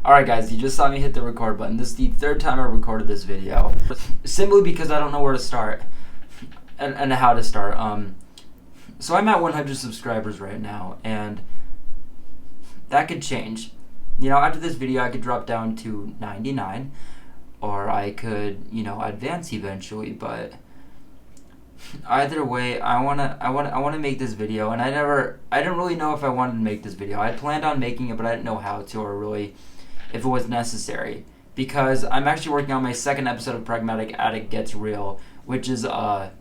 Alright guys, you just saw me hit the record button. This is the third time I recorded this video. Simply because I don't know where to start. And how to start. So I'm at 100 subscribers right now, and that could change. You know, after this video I could drop down to 99, or I could, advance eventually, but either way, I wanna make this video, and I didn't really know if I wanted to make this video. I planned on making it, but I didn't know how to, or really if it was necessary, because I'm actually working on my second episode of Pragmatic Addict Gets Real, which is kind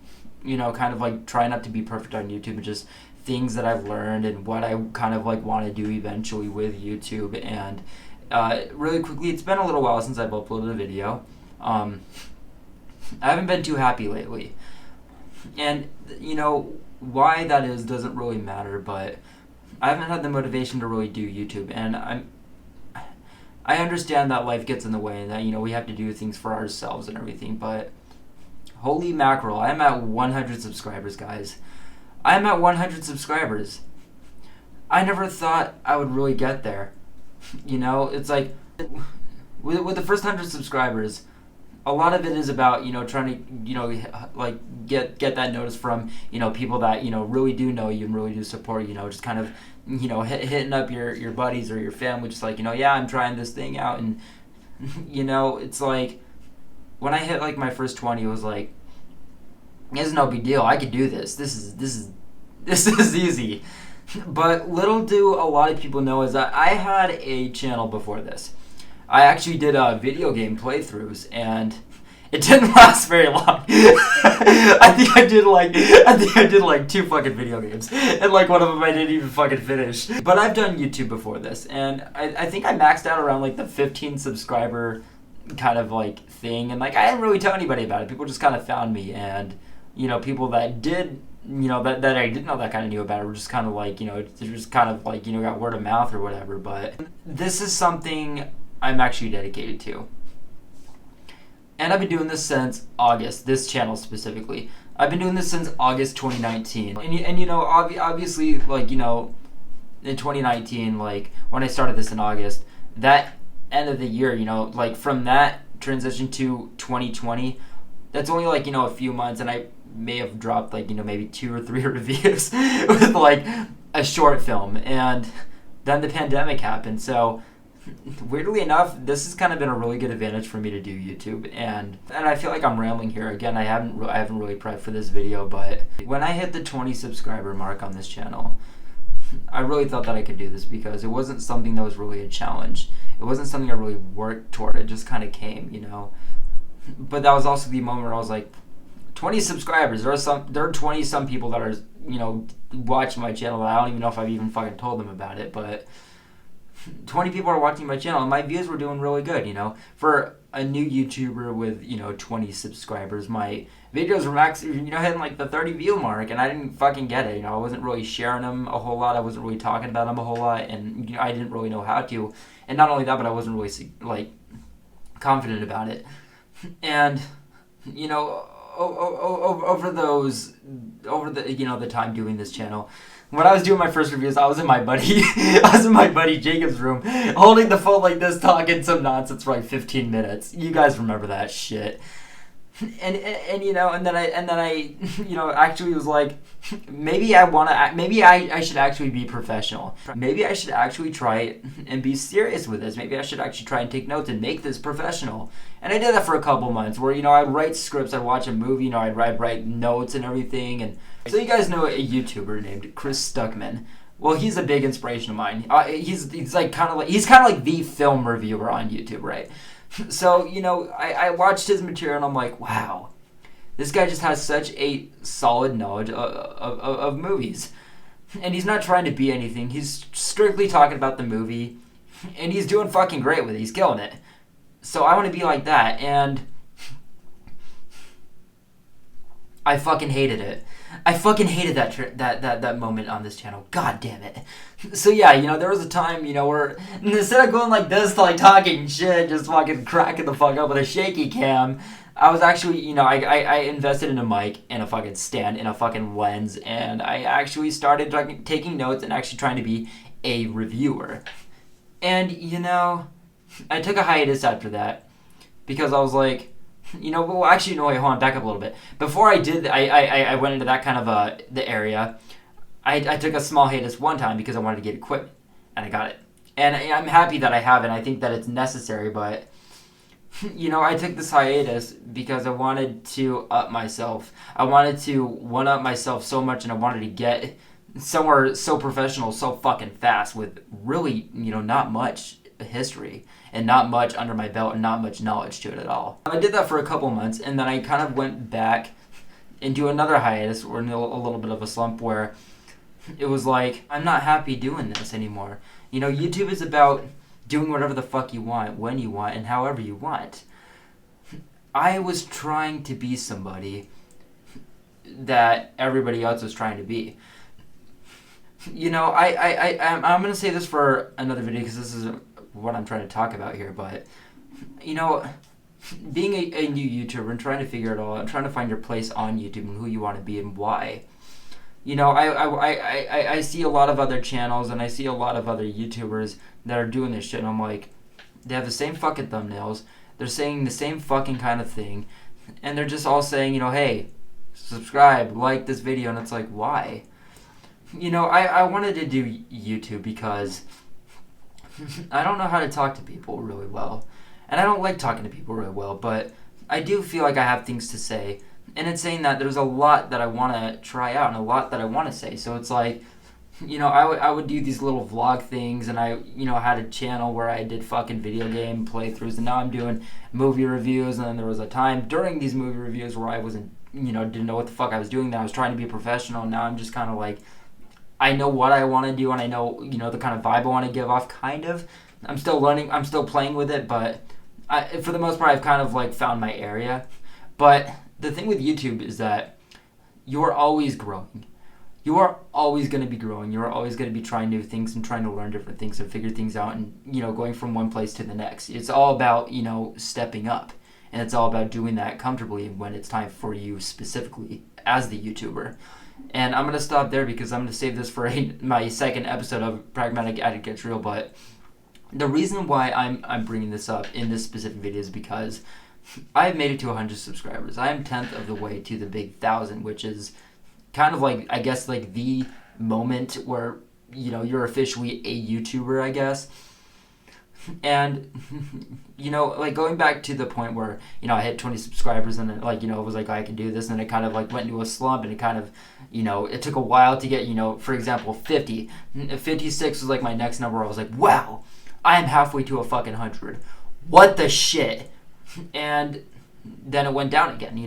of like trying not to be perfect on YouTube, and just things that I've learned and what I kind of like want to do eventually with YouTube. And really quickly, it's been a little while since I've uploaded a video. I haven't been too happy lately, and why that is doesn't really matter, but I haven't had the motivation to really do YouTube, and I understand that life gets in the way and that we have to do things for ourselves and everything, but holy mackerel, I'm at 100 subscribers, guys. I'm at 100 subscribers. I never thought I would really get there. It's like with the first 100 subscribers, a lot of it is about trying to get that notice from people that really do know you and really do support you. Just kind of hitting up your buddies or your family, just like yeah, I'm trying this thing out, and it's like when I hit like my first 20, it was like, it's no big deal. I could do this. This is easy. But little do a lot of people know is that I had a channel before this. I actually did video game playthroughs, and it didn't last very long. I think I did like 2 fucking video games, and like one of them I didn't even fucking finish. But I've done YouTube before this, and I think I maxed out around like the 15 subscriber kind of like thing, and like I didn't really tell anybody about it. People just kind of found me, and people that did that I didn't know that kind of knew about it were just kind of like just kind of like got word of mouth or whatever. But this is something I'm actually dedicated to, and I've been doing this since August. This channel specifically, I've been doing this since August 2019, and obviously like in 2019, like when I started this in August, that end of the year, like from that transition to 2020, that's only like a few months, and I may have dropped like maybe 2 or 3 reviews with like a short film, and then the pandemic happened. So weirdly enough, this has kind of been a really good advantage for me to do YouTube, and I feel like I'm rambling here again. I haven't really prepped for this video, but when I hit the 20 subscriber mark on this channel, I really thought that I could do this, because it wasn't something that was really a challenge. It wasn't something I really worked toward. It just kind of came, But that was also the moment where I was like, 20 subscribers. There are 20 some people that are watching my channel that I don't even know if I've even fucking told them about it, but 20 people are watching my channel, and my views were doing really good. For a new YouTuber with 20 subscribers, my videos were hitting like the 30 view mark, and I didn't fucking get it. I wasn't really sharing them a whole lot. I wasn't really talking about them a whole lot, and I didn't really know how to. And not only that, but I wasn't really like confident about it. And over the time doing this channel, when I was doing my first reviews, I was in my buddy Jacob's room, holding the phone like this, talking some nonsense for like 15 minutes. You guys remember that shit. And then I actually was like, maybe I should actually be professional. Maybe I should actually try it and be serious with this. Maybe I should actually try and take notes and make this professional. And I did that for a couple months, where I'd write scripts, I'd watch a movie, I'd write notes and everything. And so you guys know a YouTuber named Chris Stuckman. Well, he's a big inspiration of mine. He's kind of like the film reviewer on YouTube, right? So, I watched his material, and I'm like, wow, this guy just has such a solid knowledge of movies. And he's not trying to be anything. He's strictly talking about the movie, and he's doing fucking great with it. He's killing it. So I want to be like that, and I fucking hated it. I fucking hated that moment on this channel. God damn it. So yeah, there was a time, where instead of going like this to like talking shit, just fucking cracking the fuck up with a shaky cam, I was actually, I invested in a mic and a fucking stand and a fucking lens, and I actually started taking notes and actually trying to be a reviewer. And I took a hiatus after that because I was like, well, actually, no, wait, hold on, back up a little bit. Before I did, I went into that kind of the area. I took a small hiatus one time because I wanted to get equipment, and I got it. And I'm happy that I have it. I think that it's necessary, but I took this hiatus because I wanted to up myself. I wanted to one up myself so much, and I wanted to get somewhere so professional so fucking fast with really, not much history and not much under my belt and not much knowledge to it at all. I did that for a couple months, and then I kind of went back into another hiatus or in a little bit of a slump where it was like, I'm not happy doing this anymore. YouTube is about doing whatever the fuck you want, when you want, and however you want. I was trying to be somebody that everybody else was trying to be. I'm going to say this for another video because this isn't what I'm trying to talk about here, but, being a new YouTuber and trying to figure it all out, trying to find your place on YouTube and who you want to be and why. I see a lot of other channels and I see a lot of other YouTubers that are doing this shit, and I'm like, they have the same fucking thumbnails, they're saying the same fucking kind of thing, and they're just all saying, hey, subscribe, like this video, and it's like, why? I wanted to do YouTube because I don't know how to talk to people really well, and I don't like talking to people really well, but I do feel like I have things to say. And it's saying that there's a lot that I want to try out and a lot that I want to say. So it's like, I would do these little vlog things, and I, had a channel where I did fucking video game playthroughs, and now I'm doing movie reviews. And then there was a time during these movie reviews where I wasn't, didn't know what the fuck I was doing. Then I was trying to be a professional. And now I'm just kind of like, I know what I want to do, and I know, the kind of vibe I want to give off, kind of. I'm still learning, I'm still playing with it, but for the most part, I've kind of like found my area. But the thing with YouTube is that you're always growing. You are always going to be growing. You're always going to be trying new things and trying to learn different things and figure things out and, going from one place to the next. It's all about, stepping up. And it's all about doing that comfortably when it's time for you specifically as the YouTuber. And I'm going to stop there because I'm going to save this for my second episode of Pragmatic Addict Gets Real. But the reason why I'm bringing this up in this specific video is because I've made it to 100 subscribers. I am 10th of the way to the big 1,000, which is kind of like, I guess, like the moment where, you're officially a YouTuber, I guess. And, like going back to the point where, I hit 20 subscribers and then, like, it was like, I can do this. And it kind of like went into a slump, and it kind of, it took a while to get, for example, 50. 56 was like my next number. I was like, wow, I am halfway to a fucking 100. What the shit? And then it went down again,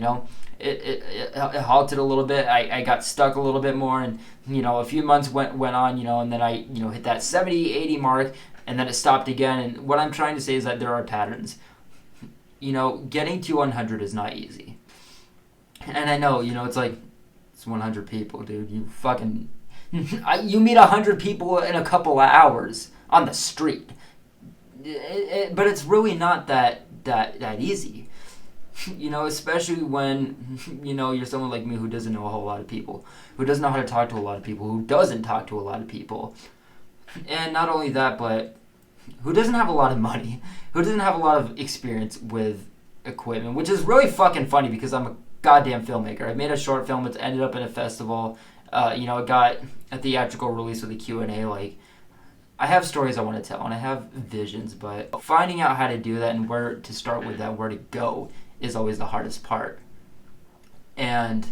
it halted a little bit. I got stuck a little bit more, and a few months went on, and then I hit that 70, 80 mark, and then it stopped again. And what I'm trying to say is that there are patterns. Getting to 100 is not easy, and I know, it's like, it's 100 people, dude. You fucking you meet 100 people in a couple of hours on the street, but it's really not that easy, especially when, you're someone like me who doesn't know a whole lot of people, who doesn't know how to talk to a lot of people, who doesn't talk to a lot of people, and not only that, but who doesn't have a lot of money, who doesn't have a lot of experience with equipment, which is really fucking funny because I'm a goddamn filmmaker. I made a short film, it's ended up in a festival, it got a theatrical release with a Q&A, like, I have stories I want to tell, and I have visions, but finding out how to do that and where to start with that, where to go, is always the hardest part. And,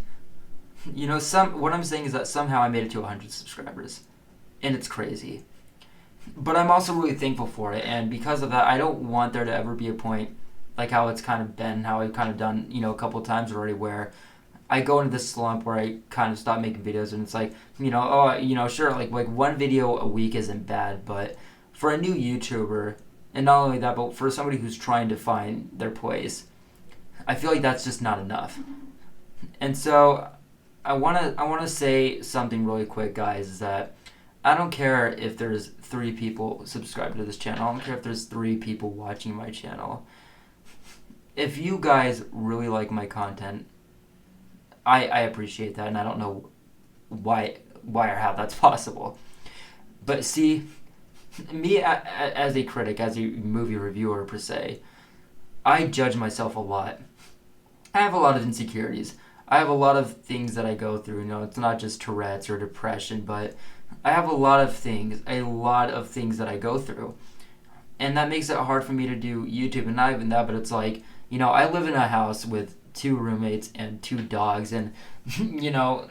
what I'm saying is that somehow I made it to 100 subscribers, and it's crazy. But I'm also really thankful for it, and because of that, I don't want there to ever be a point, like how it's kind of been, how I've kind of done, a couple times already, where I go into this slump where I kind of stop making videos, and it's like, sure, like one video a week isn't bad, but for a new YouTuber, and not only that, but for somebody who's trying to find their place, I feel like that's just not enough. And so I wanna say something really quick, guys, is that I don't care if there's 3 people subscribed to this channel. I don't care if there's 3 people watching my channel. If you guys really like my content, I appreciate that, and I don't know why or how that's possible. But see, me as a critic, as a movie reviewer per se, I judge myself a lot. I have a lot of insecurities. I have a lot of things that I go through. You know, it's not just Tourette's or depression, but I have a lot of things that I go through. And that makes it hard for me to do YouTube. And not even that, but it's like, you know, I live in a house with 2 roommates and 2 dogs, and you know,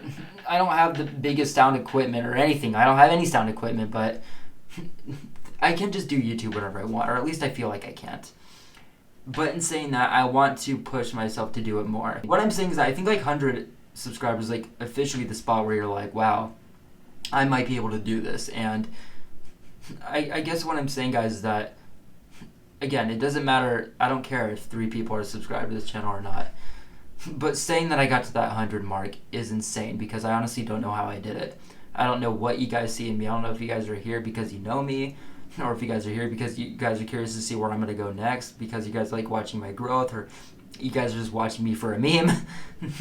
I don't have the biggest sound equipment or anything. I don't have any sound equipment, but I can just do YouTube whenever I want, or at least I feel like I can't. But in saying that, I want to push myself to do it more. What I'm saying is that I think like 100 subscribers, like officially the spot where you're like, wow, I might be able to do this. And I guess what I'm saying, guys, is that, again, it doesn't matter. I don't care if 3 people are subscribed to this channel or not. But saying that I got to that 100 mark is insane, because I honestly don't know how I did it. I don't know what you guys see in me. I don't know if you guys are here because you know me, or if you guys are here because you guys are curious to see where I'm going to go next, because you guys like watching my growth, or you guys are just watching me for a meme.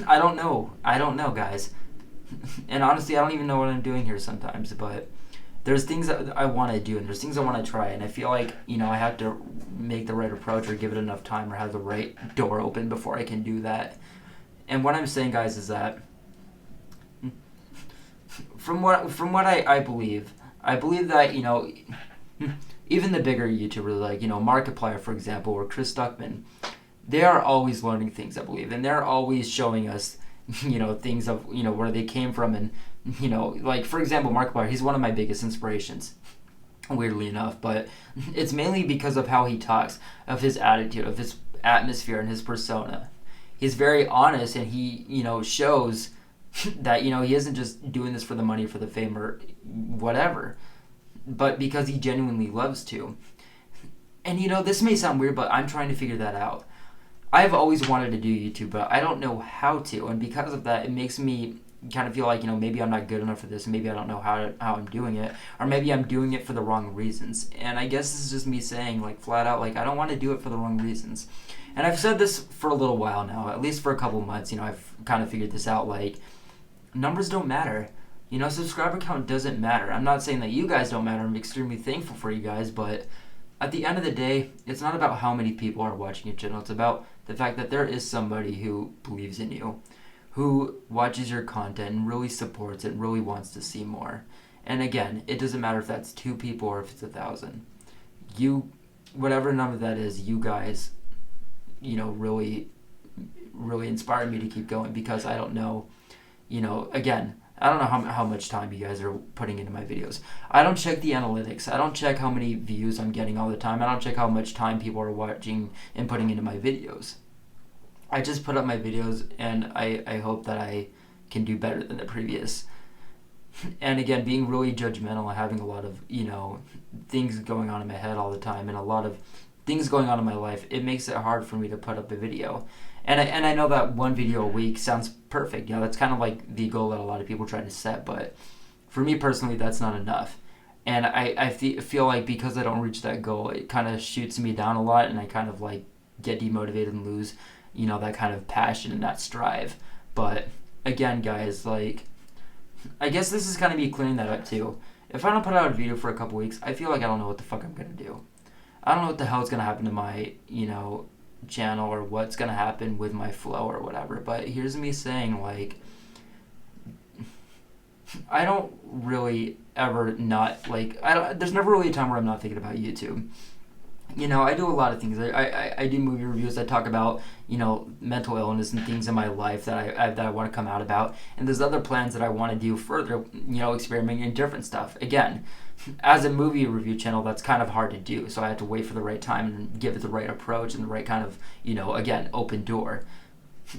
I don't know, guys. And honestly, I don't even know what I'm doing here sometimes, but there's things that I want to do, and there's things I want to try, and I feel like, you know, I have to make the right approach, or give it enough time, or have the right door open before I can do that. And what I'm saying, guys, is that from what I believe that, you know, even the bigger YouTubers, like, you know, Markiplier, for example, or Chris Stuckman, they are always learning things, I believe, and they're always showing us, you know, things of, you know, where they came from. And, you know, like, for example, Markiplier, he's one of my biggest inspirations, weirdly enough, but it's mainly because of how he talks, of his attitude, of his atmosphere, and his persona. He's very honest, and he, you know, shows that, you know, he isn't just doing this for the money, for the fame, or whatever, but because he genuinely loves to. And, you know, this may sound weird, but I'm trying to figure that out. I've always wanted to do YouTube, but I don't know how to, and because of that, it makes me kind of feel like, you know, maybe I'm not good enough for this, and maybe I don't know how I'm doing it, or maybe I'm doing it for the wrong reasons. And I guess this is just me saying, like, flat out, like, I don't want to do it for the wrong reasons. And I've said this for a little while now, at least for a couple months. You know, I've kind of figured this out, like, numbers don't matter. You know, subscriber count doesn't matter. I'm not saying that you guys don't matter. I'm extremely thankful for you guys, but at the end of the day, it's not about how many people are watching your channel. It's about the fact that there is somebody who believes in you, who watches your content and really supports it and really wants to see more. And again, it doesn't matter if that's 2 people or if it's 1,000. You, whatever number that is, you guys, you know, really inspire me to keep going, because I don't know, you know, again, I don't know how much time you guys are putting into my videos. I don't check the analytics. I don't check how many views I'm getting all the time. I don't check how much time people are watching and putting into my videos. I just put up my videos, and I hope that I can do better than the previous. And again, being really judgmental and having a lot of, you know, things going on in my head all the time, and a lot of things going on in my life, it makes it hard for me to put up a video. And I know that 1 video a week sounds perfect. You know, that's kind of like the goal that a lot of people try to set. But for me personally, that's not enough. And I feel like because I don't reach that goal, it kind of shoots me down a lot, and I kind of like get demotivated and lose, you know, that kind of passion and that strive. But again, guys, like, I guess this is kind of me clearing that up too. If I don't put out a video for a couple weeks, I feel like I don't know what the fuck I'm going to do. I don't know what the hell is going to happen to my, you know, channel, or what's going to happen with my flow or whatever. But here's me saying, like, I don't really ever not, like, there's never really a time where I'm not thinking about YouTube. You know, I do a lot of things. I do movie reviews. I talk about, you know, mental illness and things in my life that I want to come out about. And there's other plans that I want to do further, you know, experimenting in different stuff. Again, as a movie review channel, that's kind of hard to do. So I have to wait for the right time and give it the right approach and the right kind of, you know, again, open door.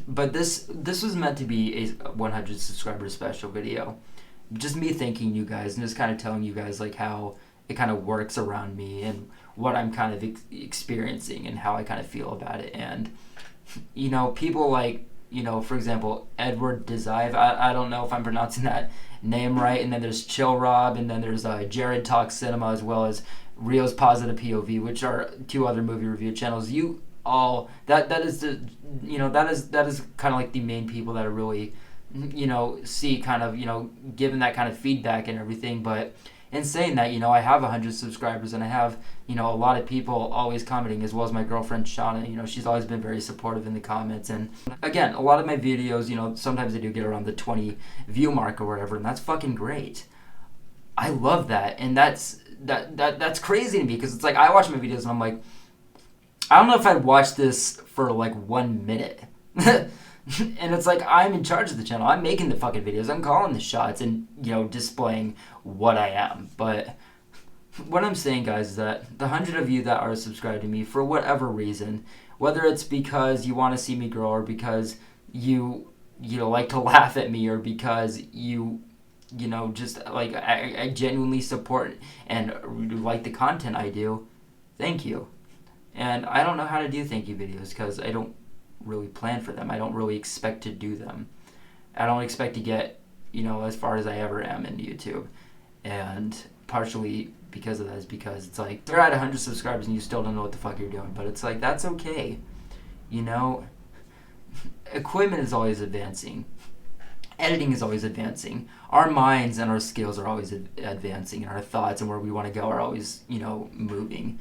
But this was meant to be a 100 subscriber special video. Just me thanking you guys and just kind of telling you guys, like, how it kind of works around me and what I'm kind of experiencing and how I kind of feel about it. And, you know, people like, you know, for example, Edward Dezive, I don't know if I'm pronouncing that name right, and then there's Chill Rob, and then there's Jared Talks Cinema, as well as Rio's Positive POV, which are 2 other movie review channels. You all, that is the, you know, that is kind of like the main people that are really, you know, see kind of, you know, giving that kind of feedback and everything. But in saying that, you know, I have 100 subscribers and I have, you know, a lot of people always commenting, as well as my girlfriend Shauna. You know, she's always been very supportive in the comments. And again, a lot of my videos, you know, sometimes they do get around the 20 view mark or whatever, and that's fucking great. I love that, and that's crazy to me, because it's like I watch my videos and I'm like, I don't know if I'd watch this for like 1 minute. And it's like, I'm in charge of the channel. I'm making the fucking videos. I'm calling the shots and, you know, displaying what I am. But what I'm saying, guys, is that the 100 of you that are subscribed to me, for whatever reason, whether it's because you want to see me grow, or because you know, like to laugh at me, or because you know, just like I genuinely support and like the content I do, thank you. And I don't know how to do thank you videos, because I don't really plan for them. I don't really expect to do them. I don't expect to get, you know, as far as I ever am in YouTube. And partially because of that is because it's like, you're at 100 subscribers and you still don't know what the fuck you're doing. But it's like, that's okay. You know, equipment is always advancing. Editing is always advancing. Our minds and our skills are always advancing, and our thoughts and where we want to go are always, you know, moving.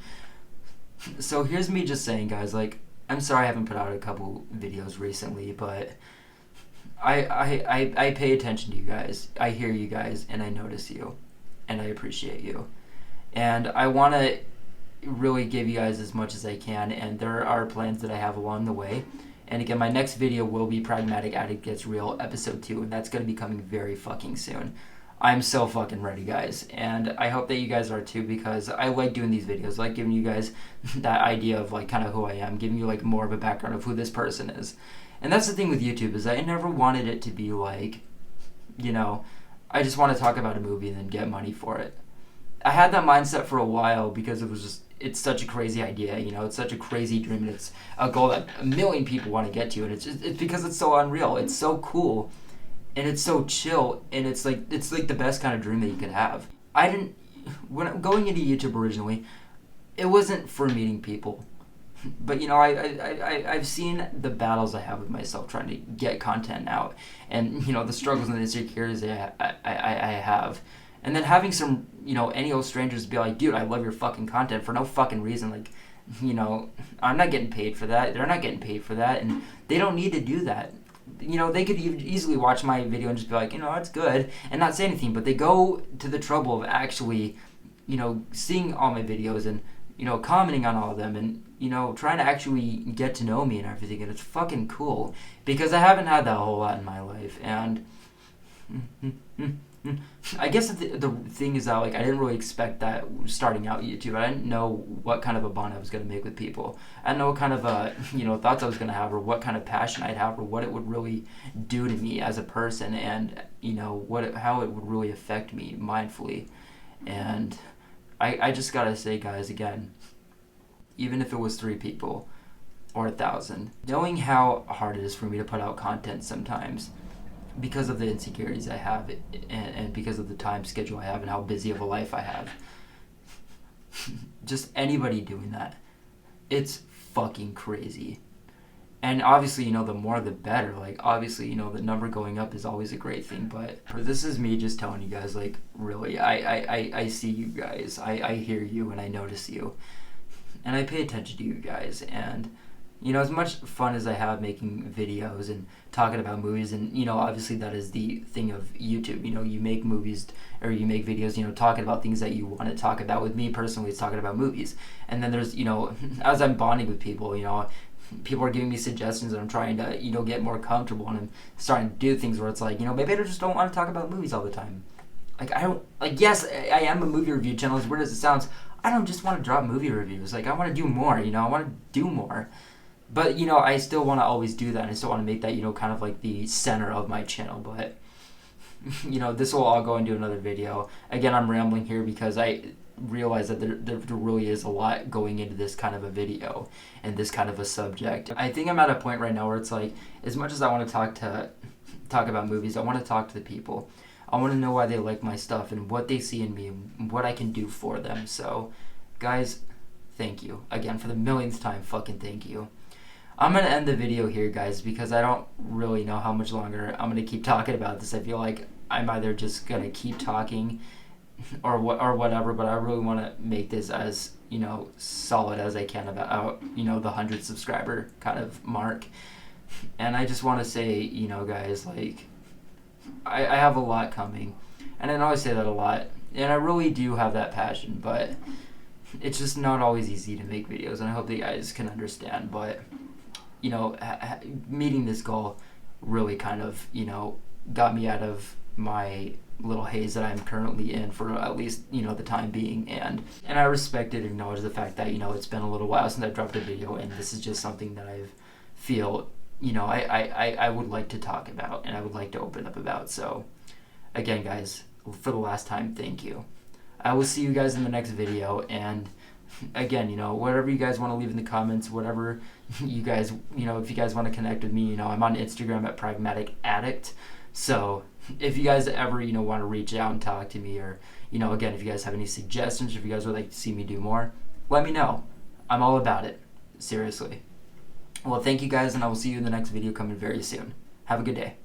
So here's me just saying, guys, like, I'm sorry I haven't put out a couple videos recently, but I pay attention to you guys. I hear you guys, and I notice you, and I appreciate you. And I want to really give you guys as much as I can, and there are plans that I have along the way. And again, my next video will be Pragmatic Addict Gets Real Episode 2, and that's going to be coming very fucking soon. I'm so fucking ready, guys, and I hope that you guys are too, because I like doing these videos, I like giving you guys that idea of like kind of who I am, giving you like more of a background of who this person is. And that's the thing with YouTube, is I never wanted it to be like, you know, I just want to talk about a movie and then get money for it. I had that mindset for a while because it was just, it's such a crazy idea, you know, it's such a crazy dream, and it's a goal that a million people want to get to, and it's because it's so unreal, it's so cool. And it's so chill, and it's like the best kind of dream that you could have. When going into YouTube originally, it wasn't for meeting people, but you know, I've seen the battles I have with myself trying to get content out, and you know, the struggles and the insecurities I have, and then having some, you know, any old strangers be like, dude, I love your fucking content for no fucking reason, like, you know, I'm not getting paid for that, they're not getting paid for that, and they don't need to do that. You know, they could easily watch my video and just be like, you know, it's good, and not say anything, but they go to the trouble of actually, you know, seeing all my videos and, you know, commenting on all of them, and, you know, trying to actually get to know me and everything, and it's fucking cool, because I haven't had that a whole lot in my life. And I guess the thing is that, like, I didn't really expect that starting out YouTube. I didn't know what kind of a bond I was going to make with people. I didn't know what kind of, you know, thoughts I was going to have, or what kind of passion I'd have, or what it would really do to me as a person, and, you know, how it would really affect me mindfully. And I just got to say, guys, again, even if it was 3 people or 1,000, knowing how hard it is for me to put out content sometimes, because of the insecurities I have, and because of the time schedule I have, and how busy of a life I have. Just anybody doing that, it's fucking crazy. And obviously, you know, the more the better. Like, obviously, you know, the number going up is always a great thing, but this is me just telling you guys, like, really, I see you guys, I hear you, and I notice you, and I pay attention to you guys. And you know, as much fun as I have making videos and talking about movies, and, you know, obviously that is the thing of YouTube. You know, you make movies, or you make videos, you know, talking about things that you want to talk about. With me personally, it's talking about movies. And then there's, you know, as I'm bonding with people, you know, people are giving me suggestions, and I'm trying to, you know, get more comfortable, and I'm starting to do things where it's like, you know, maybe I just don't want to talk about movies all the time. Like, I don't, like, yes, I am a movie review channel, as weird as it sounds. I don't just want to drop movie reviews. Like, I want to do more, you know, I want to do more. But, you know, I still want to always do that, and I still want to make that, you know, kind of like the center of my channel. But, you know, this will all go into another video. Again, I'm rambling here because I realize that there really is a lot going into this kind of a video and this kind of a subject. I think I'm at a point right now where it's like, as much as I want to talk about movies, I want to talk to the people. I want to know why they like my stuff and what they see in me and what I can do for them. So, guys, thank you. Again, for the millionth time, fucking thank you. I'm going to end the video here, guys, because I don't really know how much longer I'm going to keep talking about this. I feel like I'm either just going to keep talking or whatever, but I really want to make this as, solid as I can about, the 100 subscriber kind of mark. And I just want to say, guys, like, I have a lot coming, and I know I say that a lot, and I really do have that passion, but it's just not always easy to make videos, and I hope that you guys can understand. But meeting this goal really kind of got me out of my little haze that I'm currently in for at least the time being, and I respect it and acknowledge the fact that it's been a little while since I dropped a video, and this is just something that I feel I would like to talk about, and I would like to open up about. So again, guys, for the last time, thank you. I will see you guys in the next video, and again, whatever you guys want to leave in the comments, whatever you guys, if you guys want to connect with me, I'm on Instagram at Pragmatic Addict. So if you guys ever, want to reach out and talk to me, or, again, if you guys have any suggestions, or if you guys would like to see me do more, let me know. I'm all about it. Seriously. Well, thank you guys, and I will see you in the next video coming very soon. Have a good day.